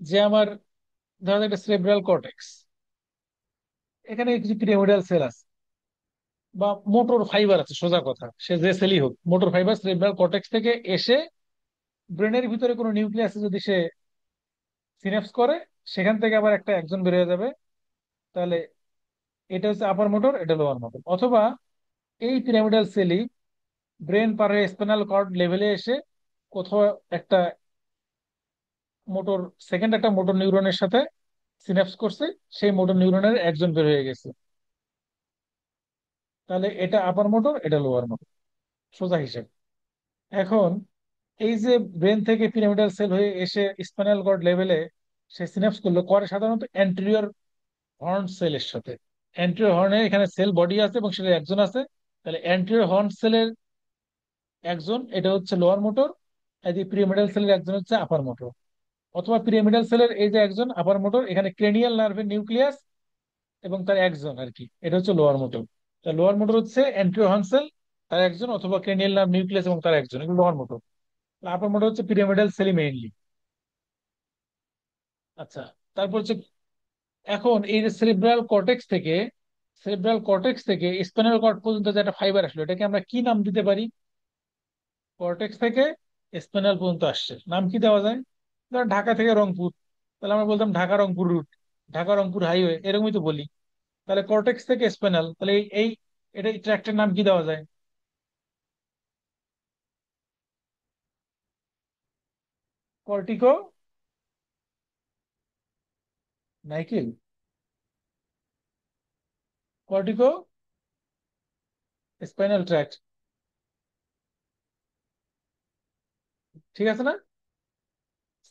যে আমার ধরো একটা সেরেব্রাল কর্টেক্স, এখানে কিছু পিরামিডাল সেল আছে বা মোটর ফাইবার আছে, সোজা কথা সে যে সেলই হোক, মোটর ফাইবার সেরেব্রাল কর্টেক্স থেকে এসে ব্রেনের ভিতরে কোনো নিউক্লিয়াসে যদি সে সিনাপস করে, সেখান থেকে আবার একটা একজন বের হয়ে যাবে। তাহলে এটা হচ্ছে আপার মোটর, এটা লোয়ার মোটর। অথবা এই পিরামিডাল সেলই ব্রেন পার হয়ে স্পাইনাল কর্ড লেভেলে এসে কোথাও একটা মোটর, সেকেন্ড একটা মোটর নিউরনের সাথে সিনাপস করছে, সেই মোটর নিউরনের একজন বের হয়ে গেছে। তাহলে এটা আপার মোটর, এটা লোয়ার মোটর, সোজা হিসেব। এখন এই যে ব্রেন থেকে পিরামিডাল সেল হয়ে এসে স্পাইনাল কর্ড লেভেলে সে সিনাপস করলো, করে সাধারণত অ্যান্টেরিয়র হর্ন সেলের সাথে। অ্যান্টেরিয়র হর্নে এখানে সেল বডি আছে এবং সেটা একজন আছে। তাহলে অ্যান্টেরিয়র হর্ন সেলের একজন, এটা হচ্ছে লোয়ার মোটর। এই যে পিরামিডাল সেলের একজন হচ্ছে আপার মোটর। অথবা পিরামিডাল সেলের এই যে একজন আপার মোটর, এখানে ক্রেনিয়াল নার্ভের নিউক্লিয়াস এবং তার একজন আর কি, এটা হচ্ছে লোয়ার মোটর। লোয়ার মোটর হচ্ছে অ্যান্টেরিয়র হর্ন সেল, তার একজন, অথবা ক্রেনিয়াল নার্ভ নিউক্লিয়াস এবং তার একজন, এগুলো লোয়ার মোটর। আপার মোটর হচ্ছে পিরামিডাল সেলই মেইনলি। আচ্ছা, তারপর হচ্ছে এখন এই যে সেরেব্রাল কর্টেক্স থেকে স্পাইনাল কর্ড পর্যন্ত যে একটা ফাইবার আসলো, এটাকে আমরা কি নাম দিতে পারি? কর্টেক্স থেকে স্পাইনাল পর্যন্ত আসছে, নাম কি দেওয়া যায়? ধর ঢাকা থেকে রংপুর, তাহলে আমরা বলতাম ঢাকা রংপুর রুট, ঢাকা রংপুর হাইওয়ে, এরকমই তো বলি। তাহলে কর্টেক্স থেকে স্পাইনাল, তাহলে এই এটা ট্র্যাক্টের নাম কি দেওয়া যায়? কর্টিকো নাইকেল, কর্টিকো স্পাইনাল ট্র্যাক্ট, ঠিক আছে না?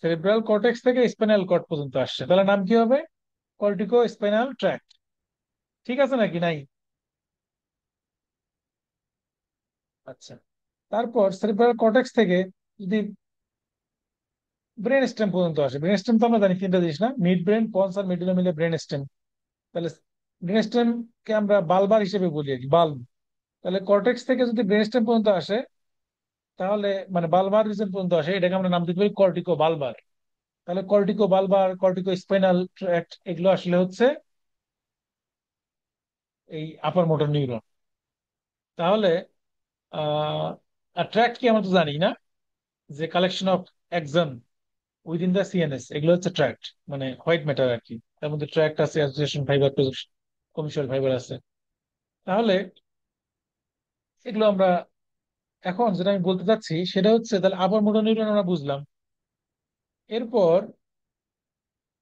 সেরেব্রাল কর্টেক্স থেকে স্পাইনাল কর্ড পর্যন্ত আসছে, তাহলে নাম কি হবে? Cortico spinal tract. ঠিক আছে নাকি নাই? আচ্ছা, তারপর সেরিব্রাল কর্টেক্স থেকে যদি ব্রেন স্টেম পর্যন্ত আসে, ব্রেন স্টেম তো আমরা জানি তিনটা জিনিস না, মিড ব্রেন, পন্স আর মিডুলা মিলে ব্রেন স্টেম। তাহলে ব্রেন স্টেমকে আমরা বালবার হিসেবে বলি আর কি, বাল্ব। তাহলে কর্টেক্স থেকে যদি ব্রেন স্টেম পর্যন্ত আসে, তাহলে মানে বালবার রিজন পর্যন্ত আসে, এটাকে আমরা নাম দিতে পারি কর্টিকো বালবার। তাহলে cortico Balbir, cortico spinal tract, এগুলো আসলে হচ্ছে এই আপার মোটর নিউরন। তাহলে আহ আর ট্র্যাক্ট কি আমরা তো জানি না, যে collection of axon within the CNS, এগুলো হচ্ছে ট্র্যাক্ট, মানে হোয়াইট ম্যাটার আর কি। তার মধ্যে ট্র্যাক্ট আছে, অ্যাসোসিয়েশন ফাইবার, কমিশন ফাইবার আছে। তাহলে এগুলো আমরা, এখন যেটা আমি বলতে চাচ্ছি সেটা হচ্ছে, তাহলে আবার মোটর নিউরন আমরা বুঝলাম। এরপর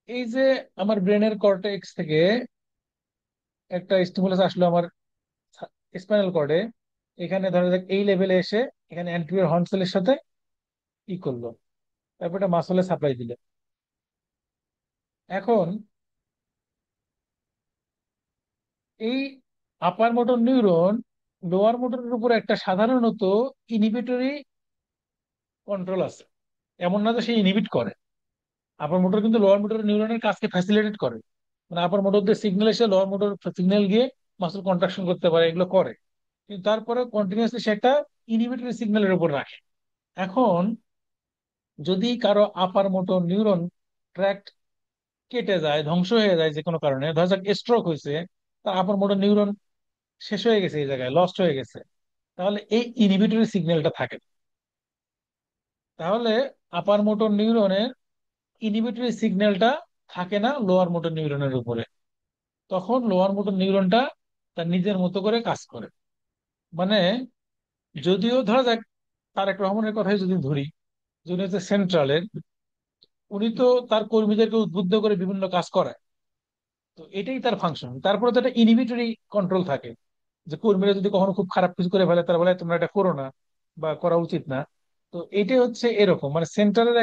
এই যে আমার ব্রেনের কর্টেক্স থেকে একটা স্টিমুলাস আসলো আমার স্পাইনাল কর্ডে, এখানে ধরা যাক এই লেভেলে এসে এখানে অ্যান্টেরিয়র হর্ন সেলের সাথে ই করলো, তারপর এটা মাসলে সাপ্লাই দিল। এখন এই আপার মোটর নিউরন লোয়ার মোটরের উপর একটা সাধারণত ইনহিবিটরি কন্ট্রোল আছে। এমন না যে সে ইনহিবিট করে, আপার মোটর কিন্তু লোয়ার মোটর নিউরনের কাজকে ফ্যাসিলিটেট করে। মানে আপার মোটর দিয়ে সিগন্যাল এসে লোয়ার মোটর সিগন্যাল গিয়ে মাসল কন্ট্রাকশন করতে পারে, এগুলো করে। কিন্তু তারপরে কন্টিনিউয়াসলি সেটা ইনহিবিটরি সিগন্যালের উপর রাখে। এখন যদি কারো আপার মোটর নিউরন ট্র্যাক্ট কেটে যায়, ধ্বংস হয়ে যায় যে কোনো কারণে, ধরা যাক স্ট্রোক হয়েছে, তার আপার মোটর নিউরন শেষ হয়ে গেছে, এই জায়গায় লস্ট হয়ে গেছে, তাহলে এই ইনহিবিটরি সিগন্যালটা থাকে না। তাহলে আপার মোটর নিউরনের ইনহিবিটরি সিগন্যালটা থাকে না লোয়ার মোটর নিউরনের উপরে। তখন লোয়ার মোটর নিউরনটা তার নিজের মতো করে কাজ করে। মানে যদিও ধরা যাক তারেক রহমানের কথাই যদি ধরি, যিনি হচ্ছে সেন্ট্রালের, উনি তো তার কর্মীদেরকে উদ্বুদ্ধ করে বিভিন্ন কাজ করায়। তো এটাই তার ফাংশন। তারপরে তো একটা ইনহিবিটরি কন্ট্রোল থাকে, যে কর্মীরা যদি কখনো খুব খারাপ কিছু করে ফেলে, তারা বলে তোমরা এটা করো না বা করা উচিত না। তো এটাই হচ্ছে এরকম, মানে সেন্টারের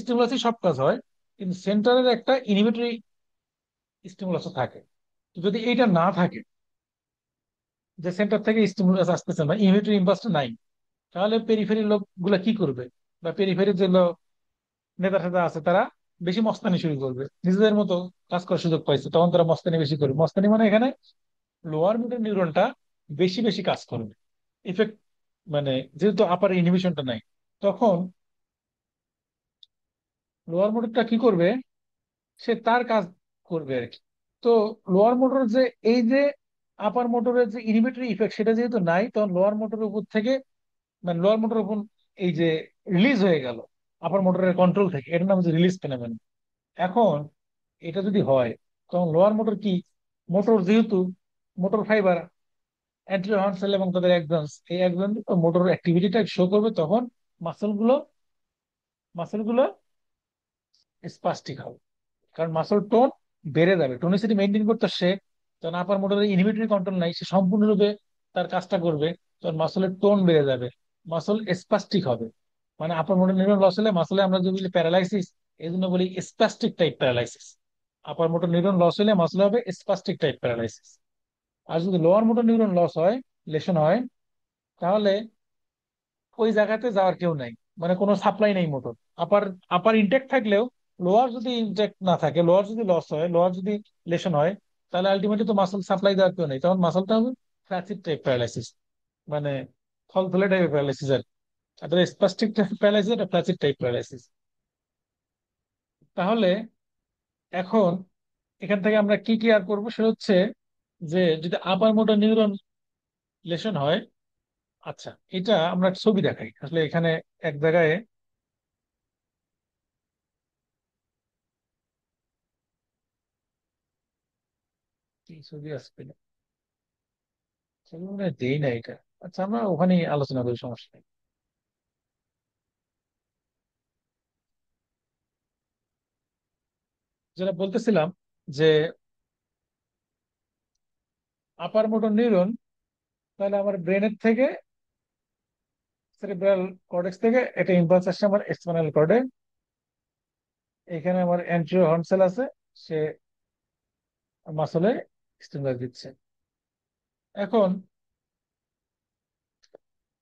স্টিমুলাসই সব কাজ হয়, কিন্তু সেন্টারের একটা ইনহিবিটরি স্টিমুলাসও থাকে। তো যদি এইটা না থাকে, যে সেন্টার থেকে স্টিমুলাস আসতেছে না, ইনহিবিটরি ইম্পালসটা নাই, তাহলে পেরিফেরি লোকগুলা কি করবে? বা পেরিফেরি যে নেতা ফেতা আছে, তারা বেশি মস্তানি শুরু করবে, নিজেদের মতো কাজ করার সুযোগ পাইছে, তখন তারা মস্তানি বেশি করবে। মস্তানি মানে এখানে লোয়ার মিডল নিউরনটা বেশি বেশি কাজ করবে, ইফেক্ট, মানে যেহেতু আপার ইনহিবিশনটা নাই, তখন লোয়ার মোটরটা কি করবে, সে তার কাজ করবে আর কি। তো লোয়ার মোটর যে, এই যে আপার মোটরের যে ইনহিবিটরি ইফেক্ট সেটা যেহেতু নাই, তখন লোয়ার মোটরের উপর থেকে, মানে লোয়ার মোটরের উপর এই যে রিলিজ হয়ে গেল আপার মোটরের কন্ট্রোল থেকে, এটার নাম হচ্ছে রিলিজ ফেনোমেনন। এখন এটা যদি হয়, তখন লোয়ার মোটর কি, মোটর যেহেতু motor fibre, anterior horn cell এবং তাদের এক্সনস, এই এক্সন মোটর অ্যাক্টিভিটিটা শো করবে, তখন মাসলগুলো মাসলগুলো স্পাস্টিক হবে। কারণ মাসল টোন বেড়ে যাবে, টোনিসিটি মেনটেন করতে সে, যখন আপার মোটরের ইনহিবিটরি কন্ট্রোল নাই, সে সম্পূর্ণরূপে তার কাজটা করবে, তখন মাসলের টোন বেড়ে যাবে, মাসল স্পাস্টিক হবে। মানে আপার মোটর নিউরন লস হলে মাসলে আমরা যদি বলি প্যারালাইসিস, এই জন্য বলি spastic type paralysis. Upper motor neuron loss হলে মাসলে হবে স্পাস্টিক টাইপ প্যারালাইসিস। আর যদি লোয়ার মোটর নিউরন লস হয়, লেশন হয়, তাহলে ওই জায়গাতে যাওয়ার কেউ নাই, মানে কোনো সাপ্লাই নেই মোটর। আপার আপার ইনটেক্ট থাকলেও লোয়ার যদি ইনটেক্ট না থাকে, লোয়ার যদি লস হয়, লোয়ার যদি লেশন হয়, তাহলে আলটিমেটলি তো মাসল সাপ্লাই দেওয়ার কেউ নেই, তখন মাসলটা হবে ফ্ল্যাসিড টাইপ প্যারালাইসিস, মানে থলথলে টাইপের প্যারালাইসিস আর কি। আর স্পাস্টিক টাইপ প্যারালাইসিস, এটা ফ্ল্যাসিড টাইপ প্যারালাইসিস। তাহলে এখন এখান থেকে আমরা কি কি আর করবো, সেটা হচ্ছে যে যদি আপার মোটর নিউরন লেশন হয়, আচ্ছা এটা আমরা একটা ছবি দেখাই আসলে এখানে এক জায়গায়। কি ছবি আসবে, ছবি মনে হয় দেই না এটা। আচ্ছা আমরা ওখানে আলোচনা করি, সমস্যা নেই। যেটা বলতেছিলাম যে আপার মোটর নিউরন, তাহলে আমার ব্রেনের থেকে, সেরিব্রাল কর্টেক্স থেকে একটা ইম্পালস আসছে আমার স্পাইনাল কর্ডে। এখানে আমার অ্যান্টেরিয়র হর্ন সেল আছে, সে মাসলে স্টিমুলাস দিচ্ছে। এখন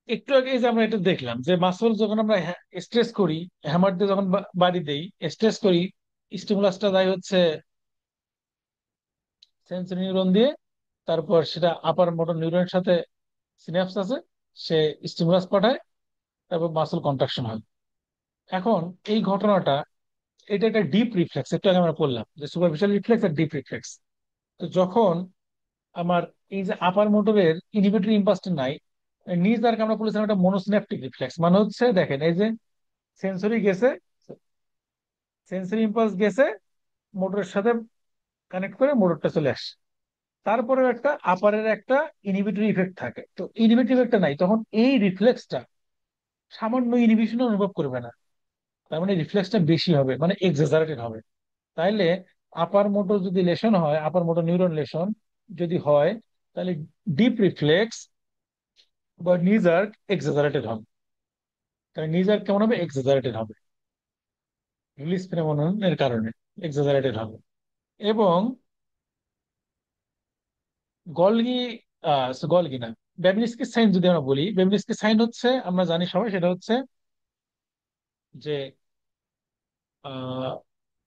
একটু আগে যে আমরা এটা দেখলাম যে মাসল যখন আমরা স্ট্রেস করি, হ্যামার দিয়ে যখন বাড়ি দেই, স্ট্রেস করি, স্টিমুলাসটা যায় হচ্ছে সেন্সরি নিউরন দিয়ে, তারপর সেটা আপার মোটর নিউরনের সাথে সিনাপস আছে, সে স্টিমুলাস পাঠায়, তারপর মাসল কন্ট্রাকশন হয়। এখন এই ঘটনাটা, এটা একটা ডিপ রিফ্লেক্স, একটু আগে আমরা বললাম যে সুপারফিশিয়াল রিফ্লেক্স আর ডিপ রিফ্লেক্স। তো যখন আমার এই যে আপার মোটরের ইনহিবিটরি ইম্পালসটা নাই, নিজ দ্বারা আমরা বলেছিলাম একটা মনোসিন্যাপটিক রিফ্লেক্স, মানে হচ্ছে দেখেন এই যে সেন্সরি গেছে, সেন্সরি ইম্পালস গেছে, মোটরের সাথে কানেক্ট করে মোটরটা চলে আসছে। তারপরে একটা আপারের একটা ইনহিবিটরি ইফেক্ট থাকে, তো ইনহিবিটরি ইফেক্টটা নাই, তখন এই রিফ্লেক্সটা সামান্য ইনহিবিশন অনুভব করবে না, তার মানে রিফ্লেক্সটা বেশি হবে, মানে এক্সাজারেটেড হবে। তাইলে আপার মোটর যদি লেশন হয়, আপার মোটর নিউরন লেশন যদি হয়, তাহলে ডিপ রিফ্লেক্স বা নিজ আর্ক এক্সাজারেটেড হবে। তাহলে নিজ আর্ক কেমন হবে, এক্সাজারেটেড হবে, রিলিজ ফেনোমেননের কারণে এক্সাজারেটেড হবে। এবং গলগি, গলগি না, বেবিলিস্কি সাইন যদি আমরা বলি, বেবিলিস্কি সাইন হচ্ছে আমরা জানি সবাই, সেটা হচ্ছে যে আহ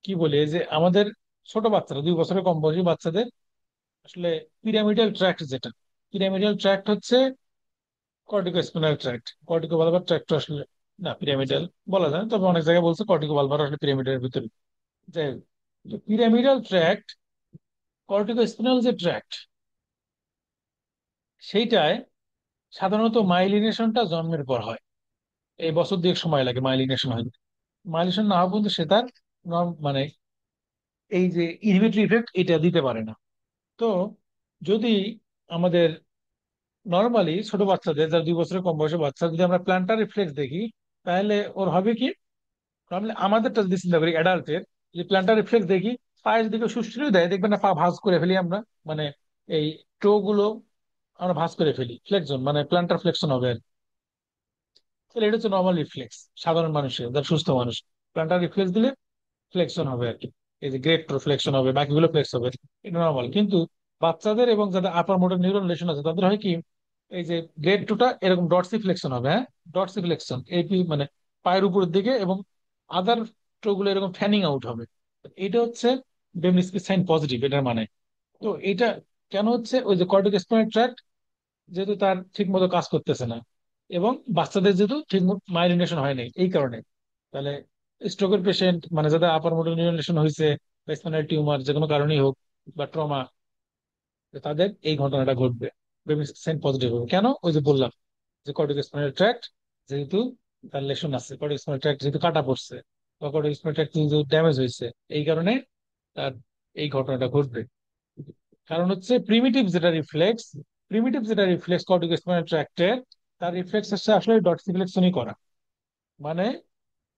কি বলি, এই যে আমাদের ছোট বাচ্চারা, 2 বছরের কম বয়সী বাচ্চাদের আসলে পিরামিডাল ট্র্যাক্ট, যেটা পিরামিডাল ট্র্যাক্ট হচ্ছে cortico spinal tract, cortico Balbir tract আসলে না পিরামিডাল বলা যায় না, তবে অনেক জায়গায় বলছে কর্টিকো বালবার আসলে পিরামিডের ভিতরে। যাই হোক, পিরামিডাল ট্র্যাক্ট, কর্টিকো স্পিনাল যে ট্র্যাক্ট, সেইটায় সাধারণত মাইলিনেশনটা জন্মের পর হয়। এই বছর 2 সময় লাগে মাইলিনেশন হয়। মাইলিনেশন না হওয়া পর্যন্ত সে তার মানে এই যে ইনহিবিটরি ইফেক্ট এটা দিতে পারে না। তো যদি আমাদের নর্মালি ছোট বাচ্চাদের, যারা 2 বছরের কম বয়সী বাচ্চা, যদি আমরা প্ল্যান্টার রিফ্লেক্স দেখি, তাহলে ওর হবে কি, নর্মালি আমাদেরটা যদি চিন্তা করি অ্যাডাল্টের, যে প্ল্যান্টার রিফ্লেক্স দেখি, পায়ের দিকে সুশ্রী দেয়, দেখবেন না পা ভাঁজ করে ফেলি আমরা, মানে এই টো গুলো আমরা ভাঁজ করে ফেলি, ফ্লেকশন মানে প্ল্যান্টার ফ্লেকশন হবে আর কি। তাহলে এটা হচ্ছে নর্মাল রিফ্লেক্স, সাধারণ মানুষের, যারা সুস্থ মানুষ প্ল্যান্টার রিফ্লেক্স দিলে ফ্লেকশন হবে আর কি। এই যে গ্রেট ফ্লেকশন হবে, বাকিগুলো ফ্লেক্স হবে, এটা নর্মাল। কিন্তু বাচ্চাদের এবং যাদের আপার মোটর নিউরন লেশন আছে, তাদের হয় কি, এই যে গ্রেড টুটা এরকম ডটসি ফ্লেকশন হবে, হ্যাঁ, ডটসি ফ্লেকশন এপি মানে পায়ের উপরের দিকে, এবং আদার টো গুলো এরকম ফ্যানিং আউট হবে। এটা হচ্ছে বেমনিস্কি সাইন পজিটিভ, এটার মানে। তো এটা কেন হচ্ছে, ওই যে কর্টিক স্পাইনাল ট্র্যাক্ট যেহেতু তার ঠিক মতো কাজ করতেছে না, এবং বাচ্চাদের যেহেতু ঠিক মাইলিনেশন হয় নাই, এই কারণে। তাহলে স্ট্রোকের পেশেন্ট, মানে যাদের আপার মোটর নিউরন লেশন হয়েছে, বা স্পাইনাল টিউমার যে কোনো কারণেই হোক, বা ট্রমা, তাদের এই ঘটনাটা ঘটবে, সাইন পজিটিভ হবে। কেন? ওই যে বললাম যে কর্টিকো স্পাইনাল ট্র্যাক্ট যেহেতু তার লেশন আছে, কর্টিকো স্পাইনাল ট্র্যাক্ট যেহেতু কাটা পড়ছে, বা কর্টিকো স্পাইনাল ট্র্যাক্ট যেহেতু ড্যামেজ হয়েছে, এই কারণে তার এই ঘটনাটা ঘটবে। কারণ হচ্ছে প্রিমিটিভ যেটা রিফ্লেক্স কর্টিকো স্পাইনাল ট্র্যাক্টের, তার রিফ্লেক্স হচ্ছে আসলে ডটসিফ্লেক্সনই করা। মানে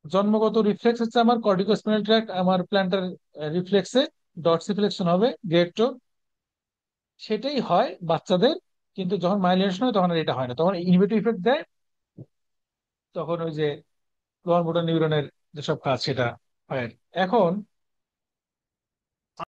জন্মগত রিফ্লেক্স হচ্ছে আমার কর্টিকোস্পাইনাল ট্র্যাক্ট, আমার প্ল্যান্টার রিফ্লেক্সে ডর্সিফ্লেকশন হবে, গ্রেড টো, সেটাই হয় বাচ্চাদের। কিন্তু যখন মাইলিনেশন হয় তখন আর এটা হয় না, তখন ইনহিবিটর ইফেক্ট দেয়, তখন ওই যে লোয়ার মোটর নিউরনের যেসব কাজ সেটা হয় আর কি। এখন